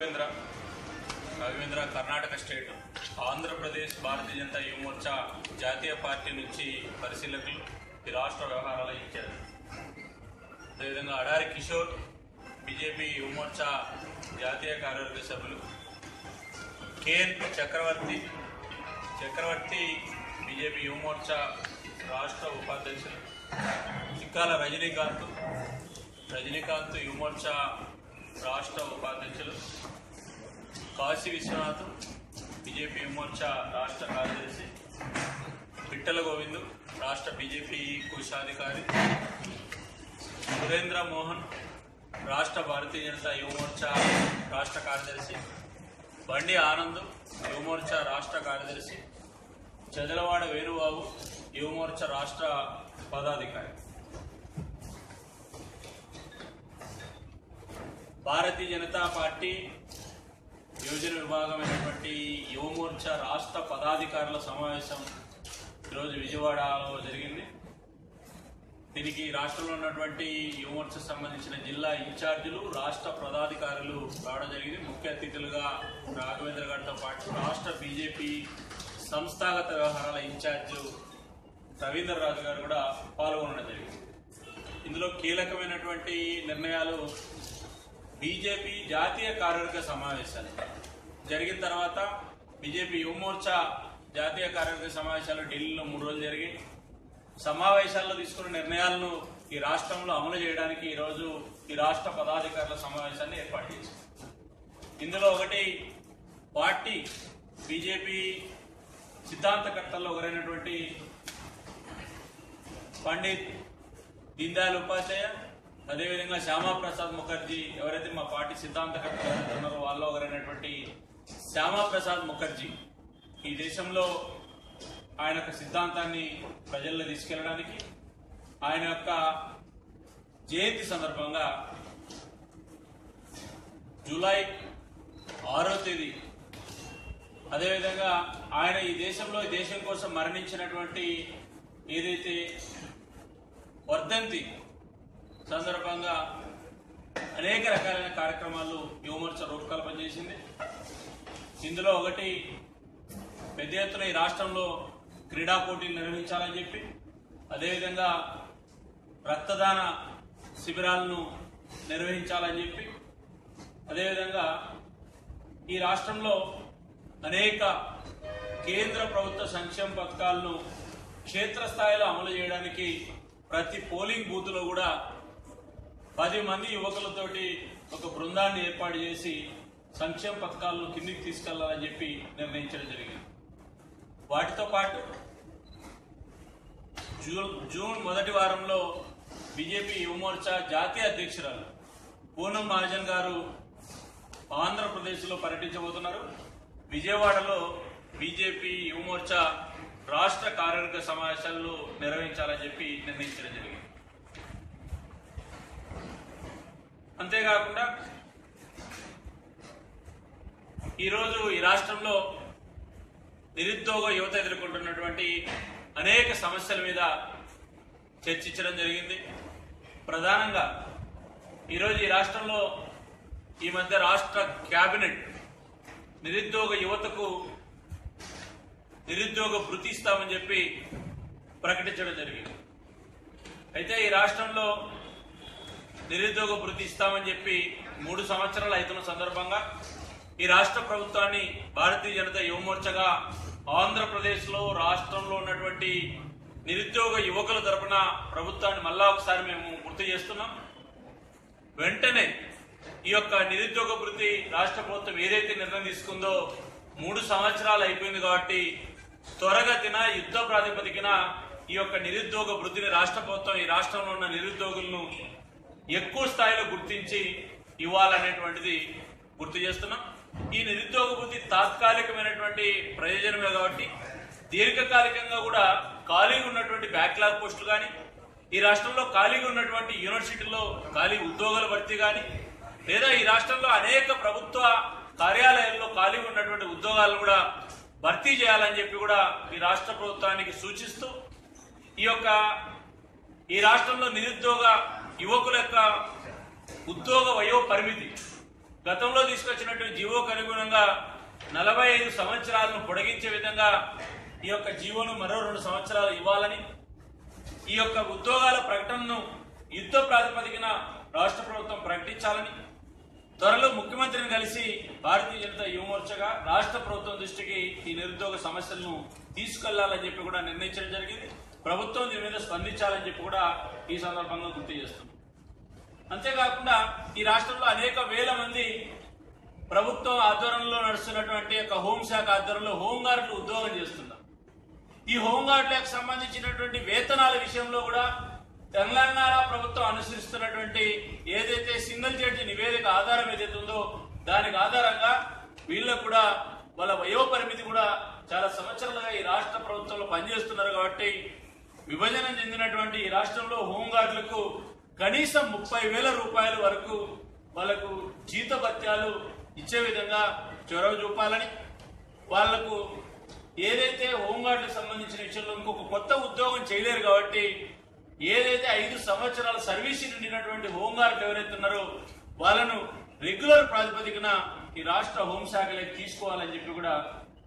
Ravindra Karnataka state Andhra Pradesh Bharatiya Janata యువ మోర్చా జాతీయ party నుంచి పరిశీలకులు ఈ రాష్ట్ర వ్యవహారాల ఇచ్చారు. అదేవిధంగా అడారి కిషోర్ బీజేపీ యువ మోర్చా జాతీయ కార్యవర్గ సభ్యులు, కేఎన్ చక్రవర్తి బీజేపీ యువ మోర్చా రాష్ట్ర ఉపాధ్యక్షులు, చిక్కాల రజనీకాంత్ యువ మోర్చా రాష్ట్ర ఉపాధ్యక్షులు, కాశీ విశ్వనాథ్ బీజేపీ యువ మోర్చా రాష్ట్ర కార్యదర్శి, పిట్టల గోవిందు రాష్ట్ర బీజేపీ కోశాధికారి, సురేంద్ర మోహన్ రాష్ట్ర భారతీయ జనతా యువ మోర్చా రాష్ట్ర కార్యదర్శి, బండి ఆనంద్ యువ మోర్చా రాష్ట్ర కార్యదర్శి, చదలవాడ వేణుబాబు యువ మోర్చా రాష్ట్ర పదాధికారి. భారతీయ జనతా పార్టీ యోజన విభాగమైనటువంటి యువ మోర్చా రాష్ట్ర పదాధికారుల సమావేశం ఈరోజు విజయవాడలో జరిగింది. దీనికి రాష్ట్రంలో ఉన్నటువంటి యువ మోర్చా సంబంధించిన జిల్లా ఇన్ఛార్జీలు, రాష్ట్ర పదాధికారులు రావడం జరిగింది. ముఖ్య అతిథులుగా రాఘవేంద్ర గారితో పాటు రాష్ట్ర బీజేపీ సంస్థాగత వ్యవహారాల ఇన్ఛార్జ్ రవీంద్ర రాజు గారు కూడా పాల్గొనడం జరిగింది. ఇందులో కీలకమైనటువంటి నిర్ణయాలు బీజేపీ జాతీయ కార్యవర్గ సమావేశాలు జరిగిన తర్వాత బీజేపీ యువ మోర్చా జాతీయ కార్యవర్గ సమావేశాలు ఢిల్లీలో 3 రోజులు జరిగాయి. సమావేశాల్లో తీసుకున్న నిర్ణయాలను ఈ రాష్ట్రంలో అమలు చేయడానికి ఈరోజు ఈ రాష్ట్ర పదాధికారుల సమావేశాన్ని ఏర్పాటు చేశారు. ఇందులో ఒకటి, పార్టీ బీజేపీ సిద్ధాంతకర్తల్లో ఒకరైనటువంటి పండిత్ దీన్ దయాళ్ ఉపాధ్యాయ, అదేవిధంగా శ్యామాప్రసాద్ ముఖర్జీ, ఎవరైతే మా పార్టీ సిద్ధాంతకర్తలు ఎవరైతే ఉన్నారో వాళ్ళలో ఒకరైనటువంటి శ్యామాప్రసాద్ ముఖర్జీ ఈ దేశంలో ఆయన యొక్క సిద్ధాంతాన్ని ప్రజల్లో తీసుకెళ్లడానికి ఆయన యొక్క జయంతి సందర్భంగా జూలై 6వ తేదీ, అదేవిధంగా ఆయన ఈ దేశం కోసం మరణించినటువంటి ఏదైతే వర్ధంతి సందర్భంగా అనేక రకాలైన కార్యక్రమాలు యువ మోర్చా రూపకల్పన చేసింది. ఇందులో ఒకటి, పెద్ద ఎత్తున ఈ రాష్ట్రంలో క్రీడా పోటీలు నిర్వహించాలని చెప్పి, అదేవిధంగా రక్తదాన శిబిరాలను నిర్వహించాలని చెప్పి, అదేవిధంగా ఈ రాష్ట్రంలో అనేక కేంద్ర ప్రభుత్వ సంక్షేమ పథకాలను క్షేత్రస్థాయిలో అమలు చేయడానికి ప్రతి పోలింగ్ బూత్లో కూడా 10 మంది యువకులతోటి ఒక బృందాన్ని ఏర్పాటు చేసి సంక్షేమ పథకాలను కిందికి తీసుకెళ్లాలని చెప్పి నిర్ణయించడం జరిగింది. వాటితో పాటు జూన్ మొదటి వారంలో బీజేపీ యువ మోర్చా జాతీయ అధ్యక్షురాలు పూనం మహాజన్ గారు ఆంధ్రప్రదేశ్లో పర్యటించబోతున్నారు. విజయవాడలో బీజేపీ యువ మోర్చా రాష్ట్ర కార్యవర్గ సమావేశాలను నిర్వహించాలని చెప్పి నిర్ణయించడం జరిగింది. అంతేకాకుండా ఈరోజు ఈ రాష్ట్రంలో నిరుద్యోగ యువత ఎదుర్కొంటున్నటువంటి అనేక సమస్యల మీద చర్చించడం జరిగింది. ప్రధానంగా ఈరోజు ఈ రాష్ట్రంలో ఈ మధ్య రాష్ట్ర కేబినెట్ నిరుద్యోగ యువతకు నిరుద్యోగ భృతి ఇస్తామని చెప్పి ప్రకటించడం జరిగింది. అయితే ఈ రాష్ట్రంలో నిరుద్యోగ భృతి ఇస్తామని చెప్పి 3 సంవత్సరాలు అవుతున్న సందర్భంగా ఈ రాష్ట్ర ప్రభుత్వాన్ని భారతీయ జనతా యువ మోర్చాగా ఆంధ్రప్రదేశ్లో రాష్ట్రంలో ఉన్నటువంటి నిరుద్యోగ యువకుల తరపున ప్రభుత్వాన్ని మళ్ళా ఒకసారి మేము గుర్తు చేస్తున్నాం. వెంటనే ఈ యొక్క నిరుద్యోగ భృతి రాష్ట్ర ప్రభుత్వం ఏదైతే నిర్ణయం తీసుకుందో 3 సంవత్సరాలు అయిపోయింది కాబట్టి త్వరగతిన యుద్ధ ప్రాతిపదికన ఈ యొక్క నిరుద్యోగ వృద్ధిని రాష్ట్ర ప్రభుత్వం ఈ రాష్ట్రంలో ఉన్న నిరుద్యోగులను ఎక్కువ స్థాయిలో గుర్తించి ఇవ్వాలనేటువంటిది గుర్తు చేస్తున్నాం. ఈ నిరుద్యోగ వృద్ధి తాత్కాలికమైనటువంటి ప్రయోజనమే కాబట్టి దీర్ఘకాలికంగా కూడా ఖాళీగా ఉన్నటువంటి బ్యాక్లాగ్ పోస్టులు కానీ, ఈ రాష్ట్రంలో ఖాళీగా ఉన్నటువంటి యూనివర్సిటీల్లో ఖాళీ ఉద్యోగాల భర్తీ కానీ, లేదా ఈ రాష్ట్రంలో అనేక ప్రభుత్వ కార్యాలయాల్లో ఖాళీగా ఉన్నటువంటి ఉద్యోగాలను కూడా భర్తీ చేయాలని చెప్పి కూడా ఈ రాష్ట్ర ప్రభుత్వానికి సూచిస్తూ ఈ రాష్ట్రంలో నిరుద్యోగ యువకుల యొక్క ఉద్యోగ వయో పరిమితి గతంలో తీసుకొచ్చినటువంటి జీవోకు అనుగుణంగా 45 సంవత్సరాలను పొడిగించే విధంగా ఈ యొక్క జీవోను మరో 2 సంవత్సరాలు ఇవ్వాలని, ఈ యొక్క ఉద్యోగాల ప్రకటనను యుద్ధ ప్రాతిపదికన రాష్ట్ర ప్రభుత్వం ప్రకటించాలని, త్వరలో ముఖ్యమంత్రిని కలిసి భారతీయ జనతా యువమోర్చగా రాష్ట్ర ప్రభుత్వం దృష్టికి ఈ నిరుద్యోగ సమస్యలను తీసుకెళ్లాలని చెప్పి కూడా నిర్ణయించడం జరిగింది. ప్రభుత్వం దీని మీద స్పందించాలని చెప్పి కూడా ఈ సందర్భంగా గుర్తు చేస్తుంది. అంతేకాకుండా ఈ రాష్ట్రంలో అనేక వేల మంది ప్రభుత్వం ఆధ్వర్యంలో నడుస్తున్నటువంటి యొక్క హోంశాఖ ఆధ్వర్యంలో హోంగార్డులు ఉద్యోగం చేస్తున్నారు. ఈ హోంగార్డులకు సంబంధించినటువంటి వేతనాల విషయంలో కూడా తెలంగాణ ప్రభుత్వం అనుసరిస్తున్నటువంటి ఏదైతే సింగిల్ జడ్జి నివేదిక ఆధారం ఏదైతే ఉందో దానికి ఆధారంగా వీళ్ళకు కూడా వాళ్ళ వయో పరిమితి కూడా చాలా సంవత్సరాలుగా ఈ రాష్ట్ర ప్రభుత్వంలో పనిచేస్తున్నారు. కాబట్టి విభజన చెందినటువంటి ఈ రాష్ట్రంలో హోంగార్డులకు కనీసం 30,000 రూపాయల వరకు వాళ్ళకు జీతభత్యాలు ఇచ్చే విధంగా చొరవ చూపాలని, వాళ్లకు ఏదైతే హోంగార్డులకు సంబంధించిన విషయంలో ఇంకొక కొత్త ఉద్యోగం చేయలేరు కాబట్టి ఏదైతే 5 సంవత్సరాల సర్వీస్ నిండినటువంటి హోంగార్డులు ఎవరైతే ఉన్నారో వాళ్ళను రెగ్యులర్ ప్రాతిపదికన ఈ రాష్ట్ర హోంశాఖలోకి తీసుకోవాలని చెప్పి కూడా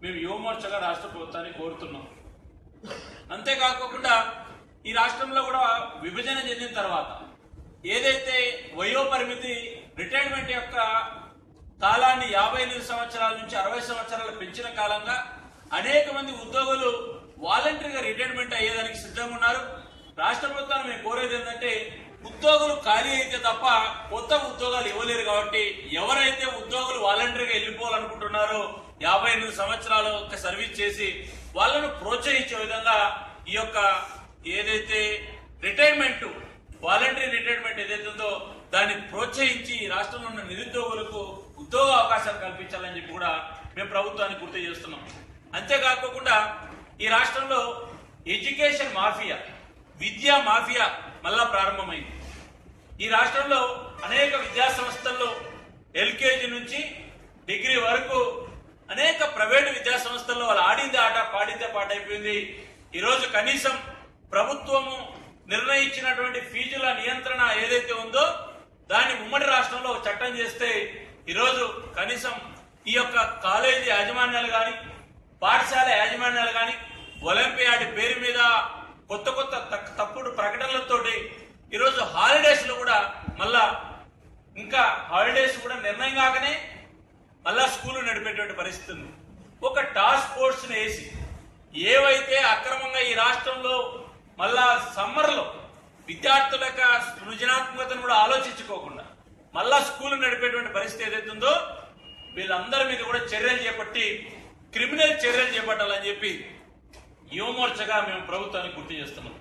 మేము యువమోర్చగా రాష్ట్ర ప్రభుత్వాన్ని కోరుతున్నాం. అంతేకాకుండా ఈ రాష్ట్రంలో కూడా విభజన చెందిన తర్వాత ఏదైతే వయో పరిమితి రిటైర్మెంట్ యొక్క కాలాన్ని 58 సంవత్సరాల నుంచి 60 సంవత్సరాలు పెంచిన కాలంగా అనేక మంది ఉద్యోగులు వాలంటరీగా రిటైర్మెంట్ అయ్యేదానికి సిద్ధంగా ఉన్నారు. రాష్ట్ర ప్రభుత్వాన్ని మేము కోరేది ఏంటంటే ఉద్యోగులు ఖాళీ అయితే తప్ప కొత్త ఉద్యోగాలు ఇవ్వలేరు. కాబట్టి ఎవరైతే ఉద్యోగులు వాలంటరీగా వెళ్ళిపోవాలనుకుంటున్నారో 58 సంవత్సరాలు సర్వీస్ చేసి వాళ్ళను ప్రోత్సహించే విధంగా ఈ యొక్క ఏదైతే రిటైర్మెంట్ వాలంటరీ రిటైర్మెంట్ ఏదైతే ఉందో దాన్ని ప్రోత్సహించి రాష్ట్రంలో ఉన్న నిరుద్యోగులకు ఉద్యోగ అవకాశాలు కల్పించాలని చెప్పి కూడా మేము ప్రభుత్వాన్ని గుర్తు చేస్తున్నాం. అంతేకాకుండా ఈ రాష్ట్రంలో ఎడ్యుకేషన్ మాఫియా, విద్యా మాఫియా మళ్ళా ప్రారంభమైంది. ఈ రాష్ట్రంలో అనేక విద్యా సంస్థల్లో ఎల్కేజీ నుంచి డిగ్రీ వరకు అనేక ప్రైవేటు విద్యా సంస్థల్లో వాళ్ళు ఆడిందే ఆట పాడిందే పాట అయిపోయింది. ఈరోజు కనీసం ప్రభుత్వము నిర్ణయించినటువంటి ఫీజుల నియంత్రణ ఏదైతే ఉందో దాన్ని ఉమ్మడి రాష్ట్రంలో ఒక చట్టం చేస్తే ఈరోజు కనీసం ఈ యొక్క కాలేజీ యాజమాన్యాలు కానీ పాఠశాల యాజమాన్యాలు కానీ ఒలింపియాడ్ పేరు మీద కొత్త కొత్త తప్పుడు ప్రకటనలతోటి ఈరోజు హాలిడేస్ లో కూడా మళ్ళా ఇంకా హాలిడేస్ కూడా నిర్ణయం కాకనే మళ్ళా స్కూల్ నడిపేటువంటి పరిస్థితి ఉంది. ఒక టాస్క్ ఫోర్స్ ని వేసి ఏవైతే అక్రమంగా ఈ రాష్ట్రంలో మళ్ళా సమ్మర్ లో విద్యార్థుల యొక్క సృజనాత్మకతను కూడా ఆలోచించుకోకుండా మళ్ళా స్కూల్ నడిపేటువంటి పరిస్థితి ఏదైతుందో వీళ్ళందరి మీద కూడా చర్యలు చేపట్టి క్రిమినల్ చర్యలు చేపట్టాలని చెప్పి యువమోర్చగా మేము ప్రభుత్వానికి గుర్తు చేస్తున్నాం.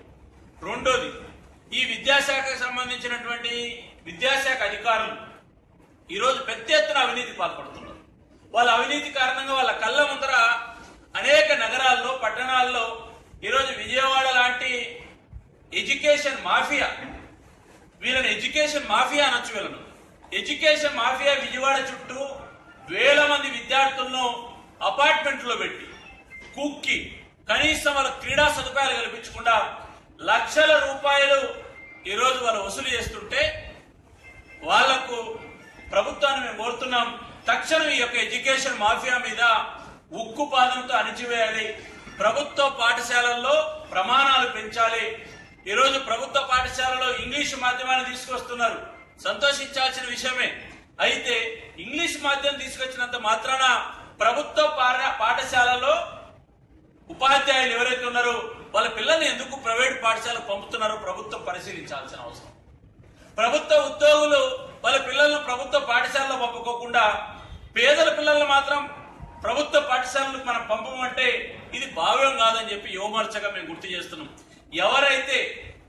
రెండోది, ఈ విద్యాశాఖకు సంబంధించినటువంటి విద్యాశాఖ అధికారులు ఈరోజు పెద్ద ఎత్తున అవినీతి పాల్పడుతున్నారు. వాళ్ళ అవినీతి కారణంగా వాళ్ళ కళ్ళ ముందర అనేక నగరాల్లో పట్టణాల్లో ఈరోజు విజయవాడ లాంటి ఎడ్యుకేషన్ మాఫియా, వీళ్ళని ఎడ్యుకేషన్ మాఫియా అనొచ్చు. వీళ్ళను ఎడ్యుకేషన్ మాఫియా విజయవాడ చుట్టూ వేల మంది విద్యార్థులను అపార్ట్మెంట్లో పెట్టి కుక్కి కనీసం వాళ్ళ క్రీడా సదుపాయాలు కల్పించకుండా లక్షల రూపాయలు ఈరోజు వాళ్ళు వసూలు చేస్తుంటే వాళ్లకు ప్రభుత్వాన్ని మేము కోరుతున్నాం, తక్షణం ఈ యొక్క ఎడ్యుకేషన్ మాఫియా మీద ఉక్కుపాదంతో అణిచివేయాలి. ప్రభుత్వ పాఠశాలల్లో ప్రమాణాలు పెంచాలి. ఈరోజు ప్రభుత్వ పాఠశాలలో ఇంగ్లీష్ మాధ్యమాన్ని తీసుకొస్తున్నారు, సంతోషించాల్సిన విషయమే. అయితే ఇంగ్లీష్ మాధ్యమం తీసుకొచ్చినంత మాత్రాన ప్రభుత్వ పాఠశాలలో ఉపాధ్యాయులు ఎవరైతే ఉన్నారో వాళ్ళ పిల్లల్ని ఎందుకు ప్రైవేట్ పాఠశాలకు పంపుతున్నారో ప్రభుత్వం పరిశీలించాల్సిన అవసరం. ప్రభుత్వ ఉద్యోగులు వాళ్ళ పిల్లలను ప్రభుత్వ పాఠశాలలో పంపుకోకుండా పేదల పిల్లలను మాత్రం ప్రభుత్వ పాఠశాలకు మనం పంపమంటే ఇది భావ్యం కాదని చెప్పి యువమోర్చగా మేము గుర్తు చేస్తున్నాం. ఎవరైతే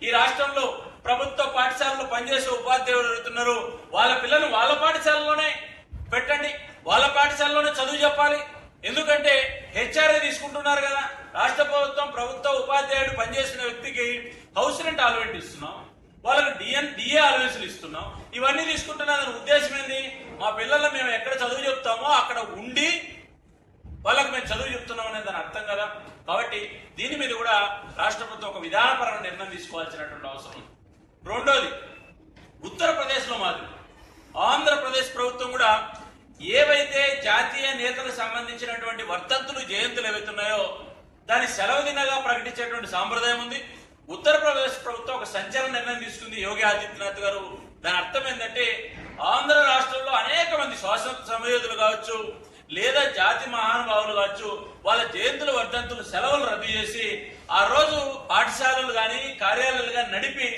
ఈ రాష్ట్రంలో ప్రభుత్వ పాఠశాలలో పనిచేసే ఉపాధ్యాయులు ఎవరుతున్నారో వాళ్ళ పిల్లలు వాళ్ళ పాఠశాలలోనే పెట్టండి, వాళ్ళ పాఠశాలలోనే చదువు చెప్పాలి. ఎందుకంటే హెచ్ఆర్ఏ తీసుకుంటున్నారు కదా రాష్ట్ర ప్రభుత్వం. ప్రభుత్వ ఉపాధ్యాయుడు పనిచేసిన వ్యక్తికి హౌస్ రెంట్ అలవెంట్ ఇస్తున్నాం, వాళ్ళకి డిఏ అలవెన్స్లు ఇస్తున్నాం. ఇవన్నీ తీసుకుంటున్న ఉద్దేశం ఏంది? మా పిల్లలు మేము ఎక్కడ చదువు చెప్తామో అక్కడ ఉండి వాళ్ళకి మేము చదువు చెప్తున్నాం అనేది దాని అర్థం కదా. కాబట్టి దీని మీద కూడా రాష్ట్ర ప్రభుత్వం ఒక విధానపరమైన నిర్ణయం తీసుకోవాల్సినటువంటి అవసరం. రెండోది, ఉత్తరప్రదేశ్ లో మాదిరి ఆంధ్రప్రదేశ్ ప్రభుత్వం కూడా ఏవైతే జాతీయ నేతలకు సంబంధించినటువంటి వర్ధంతులు జయంతులు ఏవైతున్నాయో దాని సెలవు దినగా ప్రకటించేటువంటి సాంప్రదాయం ఉంది. ఉత్తరప్రదేశ్ ప్రభుత్వం ఒక సంచలన నిర్ణయం తీసుకుంది యోగి ఆదిత్యనాథ్ గారు. దాని అర్థం ఏంటంటే ఆంధ్ర రాష్ట్రంలో అనేక మంది స్వాతంత్ర సమయోధులు కావచ్చు లేదా జాతి మహానుభావులు కావచ్చు వాళ్ళ జయంతుల వర్ధంతులు సెలవులు రద్దు చేసి ఆ రోజు పాఠశాలలు కానీ కార్యాలయాలు కానీ నడిపి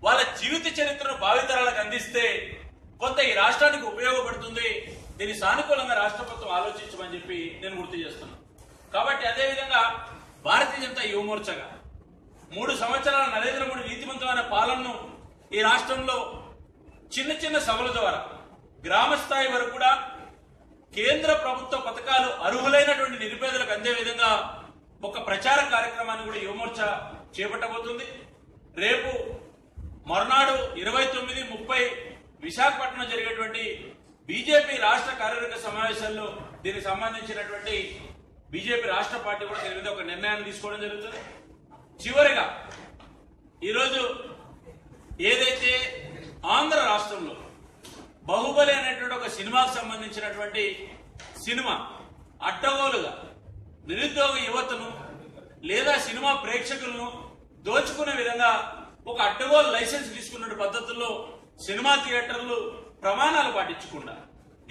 వాళ్ళ జీవిత చరిత్రను భావితరాలకు అందిస్తే కొంత ఈ రాష్ట్రానికి ఉపయోగపడుతుంది. దీన్ని సానుకూలంగా రాష్ట్ర ప్రభుత్వం ఆలోచించమని చెప్పి నేను గుర్తు చేస్తున్నాను. కాబట్టి అదేవిధంగా భారతీయ జనతా యువ మోర్చాగా 3 సంవత్సరాల నరేంద్ర మోడీ నీతివంతమైన పాలనను ఈ రాష్ట్రంలో చిన్న చిన్న సభల ద్వారా గ్రామ స్థాయి వరకు కూడా కేంద్ర ప్రభుత్వ పథకాలు అర్హులైనటువంటి నిరుపేదలకు అందే విధంగా ఒక ప్రచార కార్యక్రమాన్ని కూడా యువమోర్చా చేపట్టబోతుంది. రేపు మరునాడు 29, 30 విశాఖపట్నం జరిగేటువంటి బీజేపీ రాష్ట్ర కార్యవర్గ సమావేశాల్లో దీనికి సంబంధించినటువంటి బీజేపీ రాష్ట్ర పార్టీ కూడా దీని మీద ఒక నిర్ణయాన్ని తీసుకోవడం జరుగుతుంది. చివరిగా ఈరోజు ఏదైతే ఆంధ్ర రాష్ట్రంలో బాహుబలి అనేటువంటి ఒక సినిమాకు సంబంధించినటువంటి సినిమా అడ్డగోలుగా నిరుద్యోగ యువతను లేదా సినిమా ప్రేక్షకులను దోచుకునే విధంగా ఒక అడ్డగోలు లైసెన్స్ తీసుకున్న పద్ధతుల్లో సినిమా థియేటర్లు ప్రమాణాలు పాటించకుండా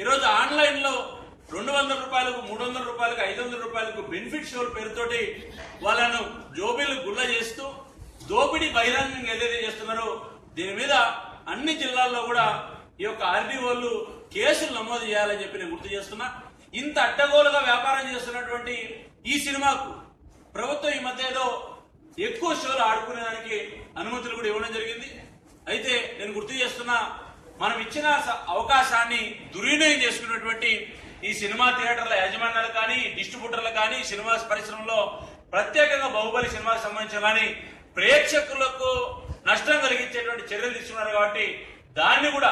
ఈరోజు ఆన్లైన్ లో 200 రూపాయలకు 300 రూపాయలకు 500 రూపాయలకు బెనిఫిట్ షోల పేరుతోటి వాళ్ళను జోబీలు గుల్ల చేస్తూ దోపిడీ బహిరంగంగా ఏదైతే చేస్తున్నారో దీని మీద అన్ని జిల్లాల్లో కూడా ఈ యొక్క ఆర్డీఓలు కేసులు నమోదు చేయాలని చెప్పి నేను గుర్తు చేస్తున్నా. ఇంత అడ్డగోలుగా వ్యాపారం చేస్తున్నటువంటి ఈ సినిమాకు ప్రభుత్వం ఈ మధ్య ఏదో ఎక్కువ షోలు ఆడుకునేదానికి అనుమతులు కూడా ఇవ్వడం జరిగింది. అయితే నేను గుర్తు చేస్తున్నా, మనం ఇచ్చిన అవకాశాన్ని దుర్వినియోగం చేసుకున్నటువంటి ఈ సినిమా థియేటర్ల యాజమాన్యాలు కానీ డిస్ట్రిబ్యూటర్లు కానీ సినిమా పరిశ్రమలో ప్రత్యేకంగా బాహుబలి సినిమాకు సంబంధించిన కానీ ప్రేక్షకులకు నష్టం కలిగించేటువంటి చర్యలు తీసుకున్నారు. కాబట్టి దాన్ని కూడా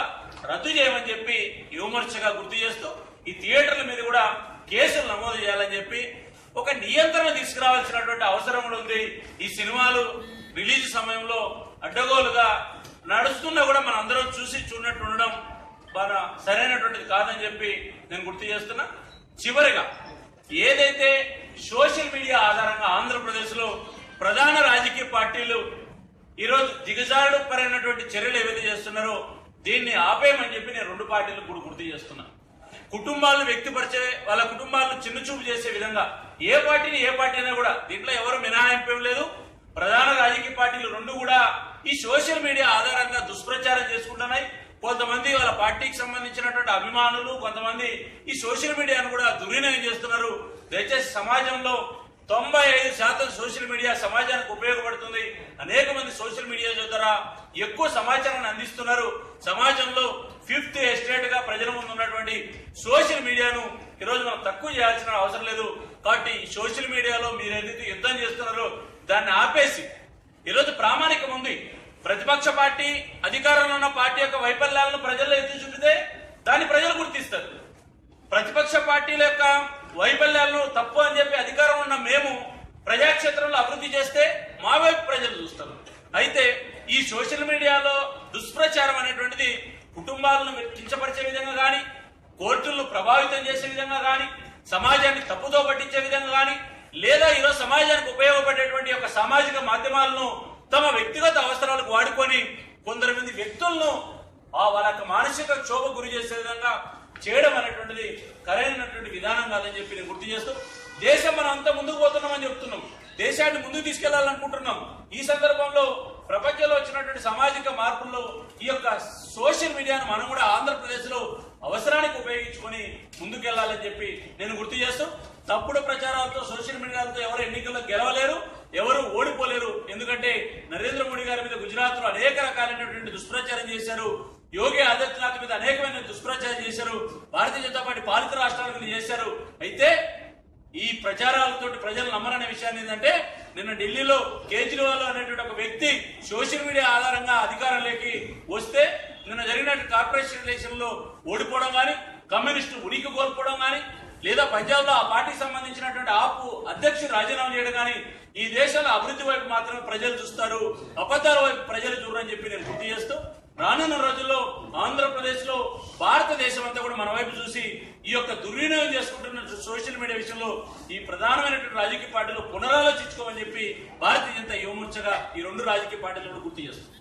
రద్దు చేయమని చెప్పి యువమోర్చగా గుర్తు చేస్తూ ఈ థియేటర్ల మీద కూడా కేసులు నమోదు చేయాలని చెప్పి ఒక నియంత్రణ తీసుకురావాల్సినటువంటి అవసరం ఉంది. ఈ సినిమాలు రిలీజ్ సమయంలో అడ్డగోలుగా నడుస్తున్నా కూడా మనం అందరం చూడనట్టు ఉండడం మన సరైనటువంటిది కాదని చెప్పి నేను గుర్తు చేస్తున్నా. చివరిగా ఏదైతే సోషల్ మీడియా ఆధారంగా ఆంధ్రప్రదేశ్ లో ప్రధాన రాజకీయ పార్టీలు ఈరోజు దిగజారుడు పరైనటువంటి చర్యలు ఏవైతే చేస్తున్నారో దీన్ని ఆపేయమని చెప్పి నేను 2 పార్టీలకు కూడా గుర్తు చేస్తున్నా. కుటుంబాలను వ్యక్తిపరిచే వాళ్ళ కుటుంబాలను చిన్నచూపు చేసే విధంగా ఏ పార్టీ అయినా కూడా దీంట్లో ఎవరు మినహాయింపేం లేదు. ప్రధాన రాజకీయ పార్టీలు 2 కూడా ఈ సోషల్ మీడియా ఆధారంగా దుష్ప్రచారం చేసుకుంటున్నాయి. కొంతమంది వాళ్ళ పార్టీకి సంబంధించినటువంటి అభిమానులు కొంతమంది ఈ సోషల్ మీడియాను కూడా దుర్వినియోగం చేస్తున్నారు. దయచేసి సమాజంలో 95% సోషల్ మీడియా సమాజానికి ఉపయోగపడుతుంది. అనేక మంది సోషల్ మీడియా ద్వారా ఎక్కువ సమాచారాన్ని అందిస్తున్నారు. సమాజంలో 5th ఎస్టేట్ గా ప్రజల ముందు ఉన్నటువంటి సోషల్ మీడియాను ఈరోజు మనం తక్కువ చేయాల్సిన అవసరం లేదు. కాబట్టి సోషల్ మీడియాలో మీరు ఏదైతే యుద్ధం చేస్తున్నారో దాన్ని ఆపేసి ఈరోజు ప్రామాణికం ఉంది. ప్రతిపక్ష పార్టీ అధికారంలో ఉన్న పార్టీ యొక్క వైఫల్యాలను ప్రజల్లో ఎత్తి చూపితే దాన్ని ప్రజలు గుర్తిస్తారు. ప్రతిపక్ష పార్టీల యొక్క వైఫల్యాలను తప్పు అని చెప్పి అధికారం ఉన్న మేము ప్రజాక్షేత్రంలో అభివృద్ధి చేస్తే మా వైపు ప్రజలు చూస్తారు. అయితే ఈ సోషల్ మీడియాలో దుష్ప్రచారం అనేటువంటిది కుటుంబాలను కించపరిచే విధంగా కానీ కోర్టులను ప్రభావితం చేసే విధంగా కానీ సమాజాన్ని తప్పుదో పట్టించే విధంగా కానీ లేదా ఈరోజు సమాజానికి ఉపయోగపడేటువంటి ఒక సామాజిక మాధ్యమాలను తమ వ్యక్తిగత అవసరాలకు వాడుకొని కొందరు మంది వ్యక్తులను వాళ్ళ మానసిక క్షోభ గురి చేసే విధంగా చేయడం అనేటువంటిది ఖరైనటువంటి విధానం కాదని చెప్పి నేను గుర్తు చేస్తూ దేశం మనం అంతా ముందుకు పోతున్నామని చెప్తున్నాం. దేశాన్ని ముందుకు తీసుకెళ్లాలనుకుంటున్నాం. ఈ సందర్భంలో ప్రపంచంలో వచ్చినటువంటి సామాజిక మార్పుల్లో ఈ యొక్క సోషల్ మీడియాను మనం కూడా ఆంధ్రప్రదేశ్ లో అవసరానికి ఉపయోగించుకొని ముందుకెళ్లాలని చెప్పి నేను గుర్తు చేస్తూ తప్పుడు ప్రచారాలతో సోషల్ మీడియాలతో ఎవరు ఎన్నికల్లో గెలవలేరు, ఎవరు ఓడిపోలేరు. ఎందుకంటే నరేంద్ర మోడీ గారి మీద గుజరాత్ లో అనేక రకాలైనటువంటి దుష్ప్రచారం చేశారు. యోగి ఆదిత్యనాథ్ మీద అనేకమైన దుష్ప్రచారం చేశారు. భారతీయ జనతా పార్టీ పాలిత రాష్ట్రాల మీద చేశారు. అయితే ఈ ప్రచారాలతో ప్రజలు నమ్మరనే విషయాన్ని ఏంటంటే నిన్న ఢిల్లీలో కేజ్రీవాల్ అనేటువంటి ఒక వ్యక్తి సోషల్ మీడియా ఆధారంగా అధికారంలోకి వస్తే నిన్న జరిగిన కార్పొరేషన్ ఎలక్షన్ లో ఓడిపోవడం కానీ కమ్యూనిస్టు ఉనికి కోల్పోవడం కానీ లేదా పంజాబ్ లో ఆ పార్టీకి సంబంధించినటువంటి ఆపు అధ్యక్షుడు రాజీనామా చేయడం కానీ ఈ దేశంలో అభివృద్ధి వైపు మాత్రమే ప్రజలు చూస్తారు, అబద్ధాల వైపు ప్రజలు చూడరని చెప్పి నేను గుర్తు చేస్తూ రానున్న రోజుల్లో ఆంధ్రప్రదేశ్ లో భారతదేశం అంతా కూడా మన వైపు చూసి ఈ యొక్క దుర్వినియోగం చేసుకుంటున్న సోషల్ మీడియా విషయంలో ఈ ప్రధానమైనటువంటి రాజకీయ పార్టీలు పునరాలోచించుకోమని చెప్పి భారతీయ జనతా యువమోర్చగా ఈ రెండు రాజకీయ పార్టీలను గుర్తు చేస్తుంది.